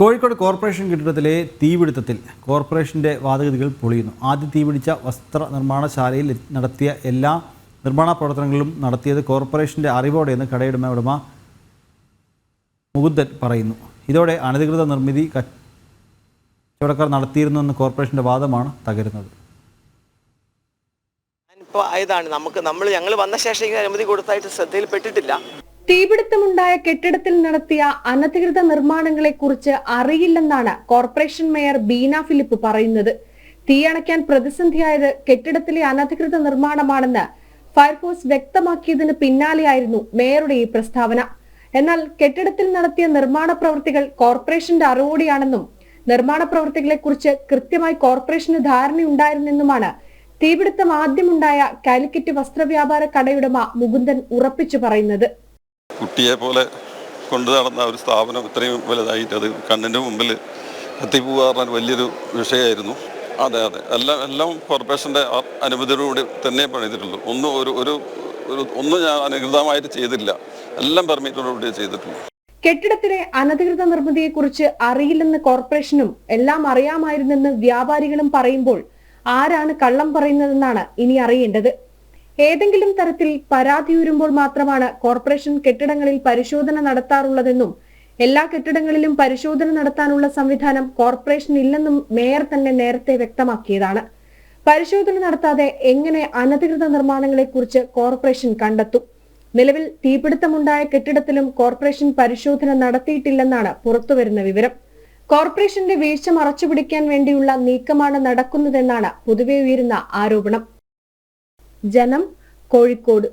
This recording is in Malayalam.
കോഴിക്കോട് കോർപ്പറേഷൻ കെട്ടിടത്തിലെ തീപിടുത്തത്തിൽ കോർപ്പറേഷന്റെ വാദഗതികൾ പൊളിയുന്നു. ആദ്യം തീപിടിച്ച വസ്ത്രനിർമ്മാണശാലയിൽ നടത്തിയ എല്ലാ നിർമ്മാണ പ്രവർത്തനങ്ങളും നടത്തിയത് കോർപ്പറേഷന്റെ അറിവോടെയെന്ന് കടയുടമ മുകുന്ദൻ പറയുന്നു. ഇതോടെ അനധികൃത നിർമ്മിതി കച്ചവടക്കാർ നടത്തിയിരുന്നെന്ന കോർപ്പറേഷന്റെ വാദമാണ് തകരുന്നത്. ഞങ്ങൾ വന്ന ശേഷം അനുമതി കൊടുത്തായിട്ട് ശ്രദ്ധയിൽപ്പെട്ടിട്ടില്ല. തീപിടുത്തമുണ്ടായ കെട്ടിടത്തിൽ നടത്തിയ അനധികൃത നിർമ്മാണങ്ങളെ കുറിച്ച് അറിയില്ലെന്നാണ് കോർപ്പറേഷൻ മേയർ ബീന ഫിലിപ്പ് പറയുന്നത്. തീയണയ്ക്കാൻ പ്രതിസന്ധിയായത് കെട്ടിടത്തിലെ അനധികൃത നിർമ്മാണമാണെന്ന് ഫയർഫോഴ്സ് വ്യക്തമാക്കിയതിന് പിന്നാലെയായിരുന്നു മേയറുടെ ഈ പ്രസ്താവന. എന്നാൽ കെട്ടിടത്തിൽ നടത്തിയ നിർമ്മാണ പ്രവൃത്തികൾ കോർപ്പറേഷന്റെ അറിവോടെയാണെന്നും നിർമ്മാണ പ്രവൃത്തികളെ കുറിച്ച് കൃത്യമായി കോർപ്പറേഷന് ധാരണയുണ്ടായിരുന്നെന്നുമാണ് തീപിടുത്തം ആദ്യമുണ്ടായ കാലിക്കറ്റ് വസ്ത്രവ്യാപാര കടയുടമ മുകുന്ദൻ ഉറപ്പിച്ചു പറയുന്നത്. കുട്ടിയെ പോലെ കൊണ്ടു നടന്ന ഒരു സ്ഥാപനം ഇത്രയും വലുതായിട്ട് അത് കണ്ണിൻ്റെ മുമ്പിൽ കത്തിപ്പോകാൻ വലിയൊരു വിഷയമായിരുന്നു. അതെ എല്ലാം കോർപ്പറേഷൻ്റെ അനുമതിയോടുകൂടി തന്നെ പണിതിട്ടുള്ളൂ. ഒന്നും ഞാൻ അനധികൃതമായിട്ട് ചെയ്തില്ല. എല്ലാം പെർമിറ്റോടുകൂടി ചെയ്തിട്ടുള്ളൂ. കെട്ടിടത്തിലെ അനധികൃത നിർമ്മിതിയെക്കുറിച്ച് അറിയില്ലെന്ന് കോർപ്പറേഷനും എല്ലാം അറിയാമായിരുന്നെന്ന് വ്യാപാരികളും പറയുമ്പോൾ ആരാണ് കള്ളം പറയുന്നതെന്നാണ് ഇനി അറിയേണ്ടത്. ഏതെങ്കിലും തരത്തിൽ പരാതി ഉയരുമ്പോൾ മാത്രമാണ് കോർപ്പറേഷൻ കെട്ടിടങ്ങളിൽ പരിശോധന നടത്താറുള്ളതെന്നും എല്ലാ കെട്ടിടങ്ങളിലും പരിശോധന നടത്താനുള്ള സംവിധാനം കോർപ്പറേഷൻ ഇല്ലെന്നും മേയർ തന്നെ നേരത്തെ വ്യക്തമാക്കിയതാണ്. പരിശോധന നടത്താതെ എങ്ങനെ അനധികൃത നിർമ്മാണങ്ങളെ കുറിച്ച് കോർപ്പറേഷൻ കണ്ടെത്തും? നിലവിൽ തീപിടുത്തമുണ്ടായ കെട്ടിടത്തിലും കോർപ്പറേഷൻ പരിശോധന നടത്തിയിട്ടില്ലെന്നാണ് പുറത്തുവരുന്ന വിവരം. കോർപ്പറേഷന്റെ വീഴ്ച മറച്ചുപിടിക്കാൻ വേണ്ടിയുള്ള നീക്കമാണ് നടക്കുന്നതെന്നാണ് പൊതുവെ ഉയരുന്ന ആരോപണം. ജനം, കോഴിക്കോട്.